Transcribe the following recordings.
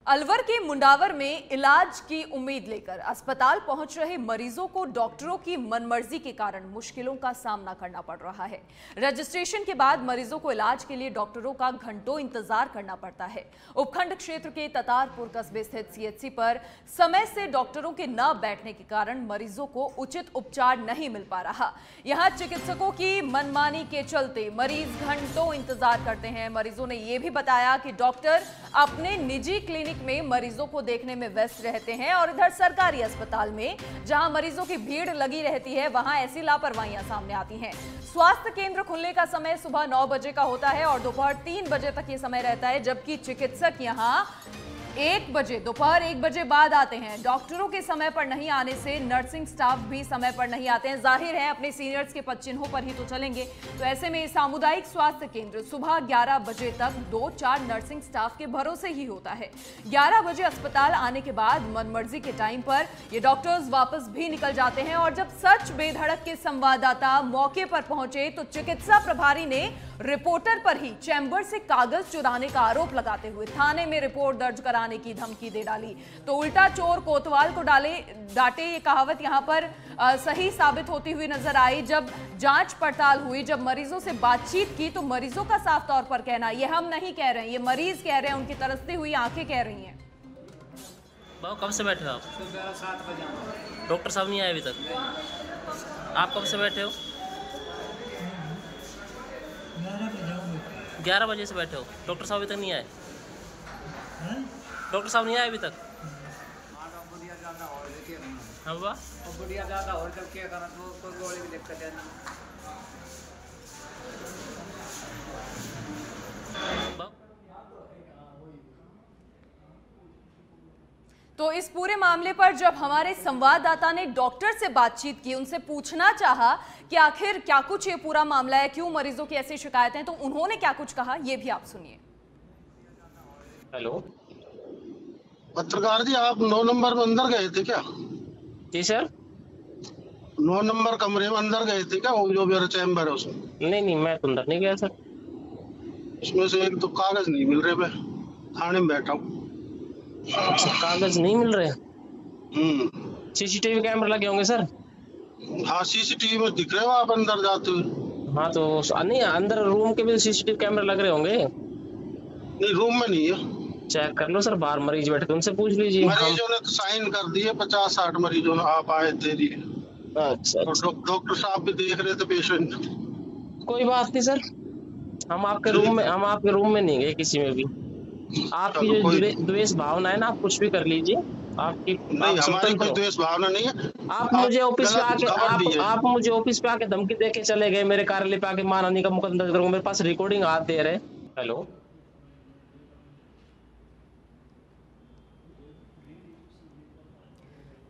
अलवर के मुंडावर में इलाज की उम्मीद लेकर अस्पताल पहुंच रहे मरीजों को डॉक्टरों की मनमर्जी के कारण मुश्किलों का सामना करना पड़ रहा है। रजिस्ट्रेशन के बाद मरीजों को इलाज के लिए डॉक्टरों का घंटों इंतजार करना पड़ता है। उपखंड क्षेत्र के ततारपुर कस्बे स्थित सीएचसी पर समय से डॉक्टरों के न बैठने के कारण मरीजों को उचित उपचार नहीं मिल पा रहा। यहाँ चिकित्सकों की मनमानी के चलते मरीज घंटों इंतजार करते हैं। मरीजों ने यह भी बताया कि डॉक्टर अपने निजी क्लिनिक में मरीजों को देखने में व्यस्त रहते हैं और इधर सरकारी अस्पताल में जहां मरीजों की भीड़ लगी रहती है वहां ऐसी लापरवाहियां सामने आती हैं। स्वास्थ्य केंद्र खुलने का समय सुबह 9 बजे का होता है और दोपहर 3 बजे तक ये समय रहता है, जबकि चिकित्सक यहां 1 बजे दोपहर 1 बजे बाद आते हैं। डॉक्टरों के समय पर नहीं आने से नर्सिंग स्टाफ भी समय पर नहीं आते हैं। जाहिर है अपने सीनियर्स के पद चिन्हों पर ही तो चलेंगे। तो ऐसे में सामुदायिक स्वास्थ्य केंद्र सुबह 11 बजे तक 2-4 नर्सिंग स्टाफ के भरोसे ही होता है। 11 बजे अस्पताल आने के बाद मनमर्जी के टाइम पर ये डॉक्टर्स वापस भी निकल जाते हैं और जब सच बेधड़क के संवाददाता मौके पर पहुंचे तो चिकित्सा प्रभारी ने रिपोर्टर पर ही चैम्बर से कागज चुराने का आरोप लगाते हुए थाने में रिपोर्ट दर्ज कराने की धमकी दे डाली। तो उल्टा चोर कोतवाल को डांटे ये कहावत यहां पर सही साबित होती हुई नजर आई। जब जांच पड़ताल हुई, जब मरीजों से बातचीत की तो मरीजों का साफ तौर पर कहना, ये हम नहीं कह रहे हैं, ये मरीज कह रहे हैं, उनकी तरसती हुई आंखें कह रही हैं। बाबू कब से बैठे हो आप? 7 बजे। डॉक्टर साहब नहीं आए अभी तक? आप कब से बैठे हो? 11 बजे से बैठे हो। डॉक्टर साहब अभी तक नहीं आए? डॉक्टर साहब नहीं आए अभी तक? हाँ बाबा, तो इस पूरे मामले पर जब हमारे संवाददाता ने डॉक्टर से बातचीत की, उनसे पूछना चाहा कि आखिर क्या कुछ ये पूरा मामला है, क्यों मरीजों की ऐसी शिकायतें, तो उन्होंने क्या कुछ कहा ये भी आप सुनिए। हेलो पत्रकार जी, आप 9 नंबर में अंदर गए थे क्या? जी सर। 9 नंबर कमरे में अंदर गए थे क्या? वो जो मेरा चैम्बर है उसमें? नहीं, मैं तो अंदर नहीं गया सर। उसमें से एक तो कागज नहीं मिल रहे। मैं थाने में बैठा हूँ। अच्छा, कागज नहीं मिल रहे? सीसीटीवी कैमरे लगे होंगे सर? हाँ, सीसीटीवी में दिख रहे हो आप अंदर जाते हुए। हाँ तो नहीं, अंदर रूम के भी सीसीटीवी कैमरे लग रहे होंगे। नहीं, रूम में नहीं है। चेक कर लो सर, बाहर मरीज बैठे, उनसे पूछ लीजिए। मरीजों ने तो साइन कर दिए, 50-60 मरीजों ने। आप आए थे? अच्छा, डॉक्टर साहब भी देख रहे थे पेशेंट। कोई बात नहीं सर, हम आपके रूम में नहीं गए किसी में भी। आपकी जो द्वेष भावना है ना, आप कुछ भी कर लीजिए। आपकी नहीं, हमारी कोई द्वेष भावना नहीं है। आप मुझे ऑफिस पे आके आप मुझे ऑफिस पे आके धमकी दे के चले गए, मेरे कार्यालय पे आके मानहानि का मुकदमा दर्ज करूंगा। मेरे पास रिकॉर्डिंग हाथ दे रहे। हेलो,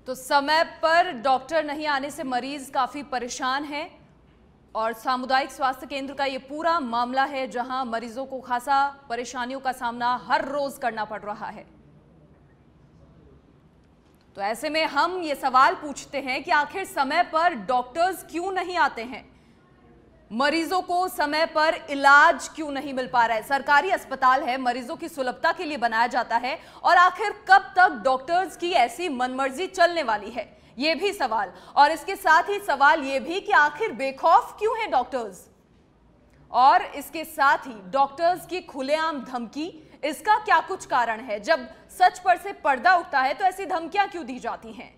तो समय पर डॉक्टर नहीं आने से मरीज काफी परेशान है और सामुदायिक स्वास्थ्य केंद्र का ये पूरा मामला है जहां मरीजों को खासा परेशानियों का सामना हर रोज करना पड़ रहा है। तो ऐसे में हम ये सवाल पूछते हैं कि आखिर समय पर डॉक्टर्स क्यों नहीं आते हैं, मरीजों को समय पर इलाज क्यों नहीं मिल पा रहा है। सरकारी अस्पताल है, मरीजों की सुलभता के लिए बनाया जाता है, और आखिर कब तक डॉक्टर्स की ऐसी मनमर्जी चलने वाली है, ये भी सवाल। और इसके साथ ही सवाल ये भी कि आखिर बेखौफ क्यों है डॉक्टर्स, और इसके साथ ही डॉक्टर्स की खुलेआम धमकी, इसका क्या कुछ कारण है। जब सच पर से पर्दा उठता है तो ऐसी धमकियां क्यों दी जाती हैं।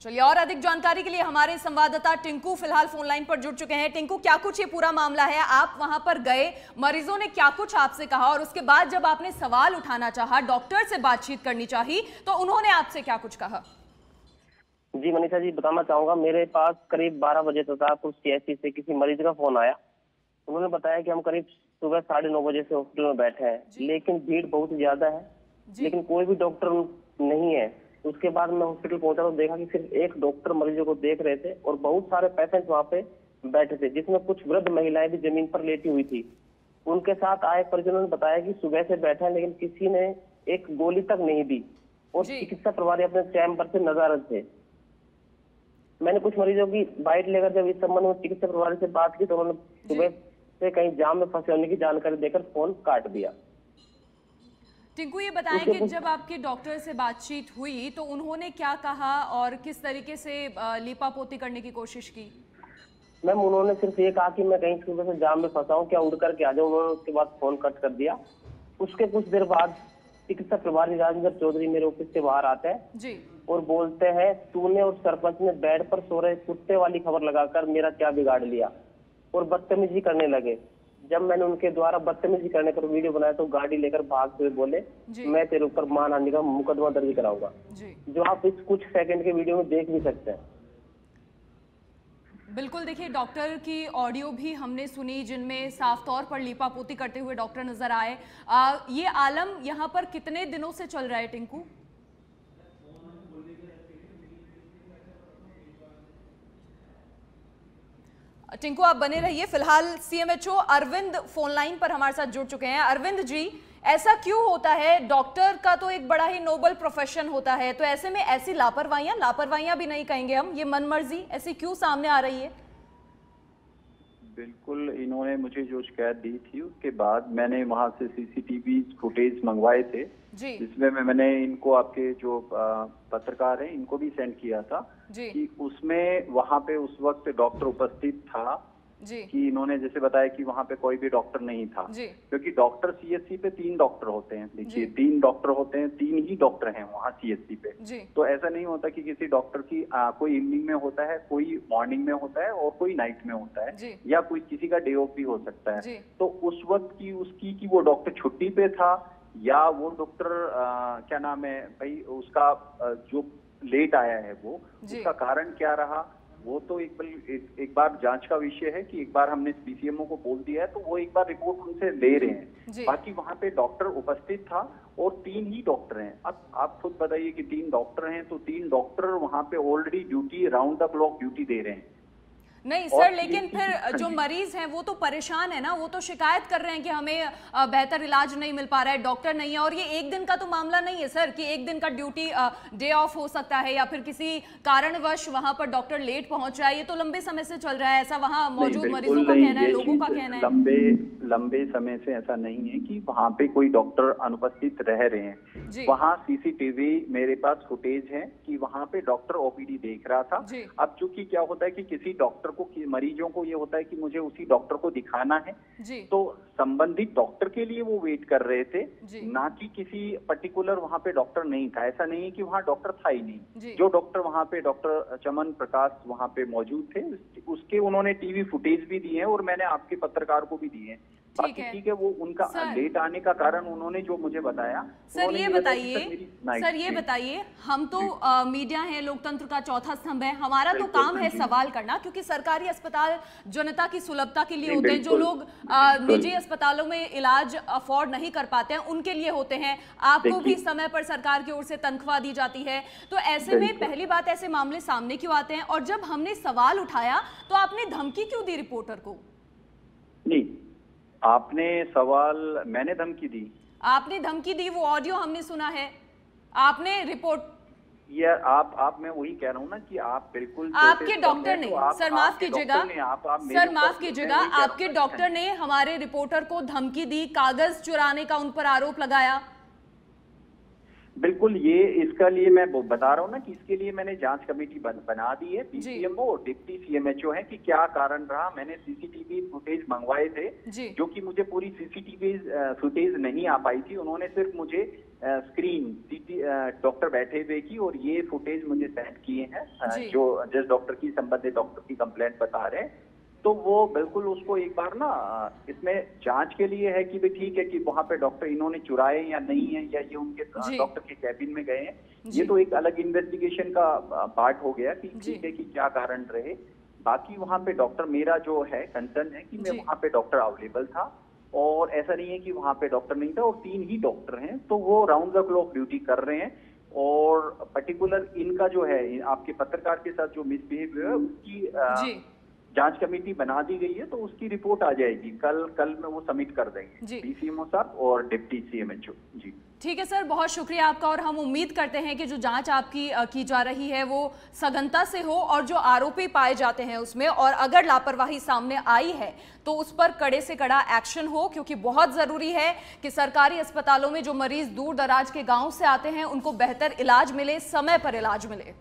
चलिए, और अधिक जानकारी के लिए हमारे संवाददाता टिंकू फिलहाल फोन लाइन पर जुड़ चुके हैं। टिंकू, क्या कुछ ये पूरा मामला है, आप वहां पर गए, मरीजों ने क्या कुछ आपसे कहा, और उसके बाद जब आपने सवाल उठाना चाहा, डॉक्टर से बातचीत करनी चाहिए, तो उन्होंने आपसे क्या कुछ कहा। जी मनीषा जी, बताना चाहूंगा, मेरे पास करीब 12 बजे ततारपुर सीएचसी से किसी मरीज का फोन आया। उन्होंने बताया कि हम करीब सुबह 9:30 बजे से हॉस्पिटल में बैठे हैं, लेकिन भीड़ बहुत ज्यादा है, लेकिन कोई भी डॉक्टर नहीं है। उसके बाद मैं हॉस्पिटल पहुंचा तो देखा कि सिर्फ एक डॉक्टर मरीजों को देख रहे थे और बहुत सारे पेशेंट वहाँ पे बैठे थे, जिसमें कुछ वृद्ध महिलाएं भी जमीन पर लेटी हुई थी। उनके साथ आए परिजनों ने बताया कि सुबह से बैठे हैं, लेकिन किसी ने एक गोली तक नहीं दी, और चिकित्सा प्रभारी अपने चैम्बर से नजारत थे। मैंने कुछ मरीजों की बाइट लेकर जब इस संबंध में चिकित्सा प्रभारी से बात की तो उन्होंने सुबह से कहीं जाम में फंसे होने की जानकारी देकर फोन काट दिया। टिंकू, ये बताएं कि जब आपके डॉक्टर से बातचीत हुई तो उन्होंने क्या कहा और किस तरीके से लीपापोती करने की कोशिश की? मैम, उन्होंने सिर्फ ये कहा कि मैं कहीं सुबह से जाम में फंसा हूँ, क्या उड़ करके आ जाऊँ। उन्होंने उसके बाद फोन कट कर दिया। उसके कुछ देर बाद चिकित्सा प्रभारी राजेंद्र चौधरी मेरे ऑफिस से बाहर आते हैं जी और बोलते हैं, तूने और सरपंच ने बेड पर सो रहे कुत्ते वाली खबर लगाकर मेरा क्या बिगाड़ लिया, और बदतमीजी करने लगे। जब मैंने उनके द्वारा बदतमीजी करने पर वीडियो बनाया तो गाड़ी लेकर भागते हुए बोले, मैं तेरे ऊपर मानहानि का मुकदमा दर्ज कराऊंगा, जो आप इस कुछ सेकंड के वीडियो में देख भी सकते हैं। बिल्कुल, देखिए डॉक्टर की ऑडियो भी हमने सुनी जिनमें साफ तौर पर लीपापोती करते हुए डॉक्टर नजर आए। ये आलम यहाँ पर कितने दिनों से चल रहा है टिंकू? टिंकू, आप बने रहिए। फिलहाल सीएमएचओ अरविंद फोन लाइन पर हमारे साथ जुड़ चुके हैं। अरविंद जी, ऐसा क्यों होता है? डॉक्टर का तो एक बड़ा ही नोबल प्रोफेशन होता है, तो ऐसे में ऐसी लापरवाहियां भी नहीं कहेंगे हम, ये मनमर्जी ऐसी क्यों सामने आ रही है? बिल्कुल, इन्होंने मुझे जो शिकायत दी थी उसके बाद मैंने वहां से सीसीटीवी फुटेज मंगवाए थे, जिसमें मैंने इनको, आपके जो पत्रकार हैं, इनको भी सेंड किया था कि उसमें वहां पे उस वक्त डॉक्टर उपस्थित था कि इन्होंने जैसे बताया कि वहां पे कोई भी डॉक्टर नहीं था, क्योंकि डॉक्टर सीएचसी पे 3 डॉक्टर होते हैं। देखिए, 3 डॉक्टर होते हैं, 3 ही डॉक्टर हैं वहाँ सीएचसी पे। तो ऐसा नहीं होता कि किसी डॉक्टर की कोई इवनिंग में होता है, कोई मॉर्निंग में होता है और कोई नाइट में होता है, या कोई किसी का डे ऑफ भी हो सकता है। तो उस वक्त की उसकी कि वो डॉक्टर छुट्टी पे था या वो डॉक्टर क्या नाम है भाई, उसका जो लेट आया है वो उसका कारण क्या रहा, वो तो एक बार जांच का विषय है कि एक बार हमने पीसीएमओ को बोल दिया है, तो वो एक बार रिपोर्ट उनसे ले रहे हैं। बाकी वहां पे डॉक्टर उपस्थित था और 3 ही डॉक्टर हैं। अब आप खुद बताइए कि 3 डॉक्टर हैं तो 3 डॉक्टर वहां पे already duty, round the clock duty दे रहे हैं। नहीं सर, लेकिन फिर जो मरीज हैं वो तो परेशान है ना, वो तो शिकायत कर रहे हैं कि हमें बेहतर इलाज नहीं मिल पा रहा है, डॉक्टर नहीं है। और ये एक दिन का तो मामला नहीं है सर कि एक दिन का ड्यूटी डे ऑफ हो सकता है या फिर किसी कारणवश वहां पर डॉक्टर लेट पहुंच रहा है। ये तो लंबे समय से चल रहा है, ऐसा वहां मौजूद मरीजों का कहना है, लोगों का कहना है। लंबे समय से ऐसा नहीं है कि वहाँ पे कोई डॉक्टर अनुपस्थित रह रहे हैं। वहाँ सीसीटीवी मेरे पास फुटेज है कि वहाँ पे डॉक्टर ओपीडी देख रहा था। अब चूंकि क्या होता है कि किसी डॉक्टर को, मरीजों को ये होता है कि मुझे उसी डॉक्टर को दिखाना है, तो संबंधित डॉक्टर के लिए वो वेट कर रहे थे, ना कि किसी पर्टिकुलर वहाँ पे डॉक्टर नहीं था। ऐसा नहीं है कि वहाँ डॉक्टर था ही नहीं। जो डॉक्टर वहाँ पे, डॉक्टर चमन प्रकाश वहाँ पे मौजूद थे, उसके उन्होंने टीवी फुटेज भी दिए हैं और मैंने आपके पत्रकार को भी दिए हैं। ठीक है, वो उनका लेट आने का कारण उन्होंने जो मुझे बताया। सर ये बताइए, हम तो मीडिया है, लोकतंत्र का चौथा स्तंभ है, हमारा तो काम है सवाल करना, क्योंकि सरकारी अस्पताल जनता की सुलभता के लिए होते हैं। जो लोग निजी अस्पतालों में इलाज अफोर्ड नहीं कर पाते हैं उनके लिए होते हैं। आपको भी समय पर सरकार की ओर से तनख्वाह दी जाती है, तो ऐसे में पहली बात, ऐसे मामले सामने क्यों आते हैं? और जब हमने सवाल उठाया तो आपने धमकी क्यों दी रिपोर्टर को? नहीं, आपने सवाल, मैंने धमकी दी? आपने धमकी दी, वो ऑडियो हमने सुना है, आपने रिपोर्ट। ये आप मैं वही कह रहा हूँ ना कि आप बिल्कुल, आपके डॉक्टर ने, सर माफ कीजिएगा, सर माफ कीजिएगा, आपके डॉक्टर ने हमारे रिपोर्टर को धमकी दी, कागज चुराने का उन पर आरोप लगाया। बिल्कुल, ये इसका लिए मैं बता रहा हूँ ना कि इसके लिए मैंने जांच कमेटी बना दी है। पीसीएमओ और डिप्टी सीएमएचओ है कि क्या कारण रहा। मैंने सीसीटीवी फुटेज मंगवाए थे, जो कि मुझे पूरी सीसीटीवी फुटेज नहीं आ पाई थी। उन्होंने सिर्फ मुझे स्क्रीन डॉक्टर बैठे हुए की और ये फुटेज मुझे सेंड किए हैं, जो जिस डॉक्टर की, संबंधित डॉक्टर की कंप्लेंट बता रहे हैं। तो वो बिल्कुल उसको एक बार ना इसमें जांच के लिए है कि भाई ठीक है कि वहां पे डॉक्टर इन्होंने चुराए या नहीं है, या ये उनके डॉक्टर के कैबिन में गए हैं। ये तो एक अलग इन्वेस्टिगेशन का पार्ट हो गया कि ठीक है कि क्या कारण रहे। बाकी वहां पे डॉक्टर, मेरा जो है कंसर्न है कि मैं वहां पे डॉक्टर अवेलेबल था, और ऐसा नहीं है कि वहां पे डॉक्टर नहीं था। और 3 ही डॉक्टर हैं, तो वो राउंड द क्लॉक ड्यूटी कर रहे हैं। और पर्टिकुलर इनका जो है, आपके पत्रकार के साथ जो मिसबिहेव हुआ है उसकी जांच कमेटी बना दी गई है, तो उसकी रिपोर्ट आ जाएगी कल में, वो सबमिट कर देंगे पीसीएमओ साहब और डिप्टी सीएमएचओ। जी। ठीक है सर, बहुत शुक्रिया आपका, और हम उम्मीद करते हैं कि जो जांच आपकी की जा रही है वो सघनता से हो और जो आरोपी पाए जाते हैं उसमें, और अगर लापरवाही सामने आई है तो उस पर कड़े से कड़ा एक्शन हो, क्योंकि बहुत जरूरी है कि सरकारी अस्पतालों में जो मरीज दूर दराज के गांव से आते हैं उनको बेहतर इलाज मिले, समय पर इलाज मिले।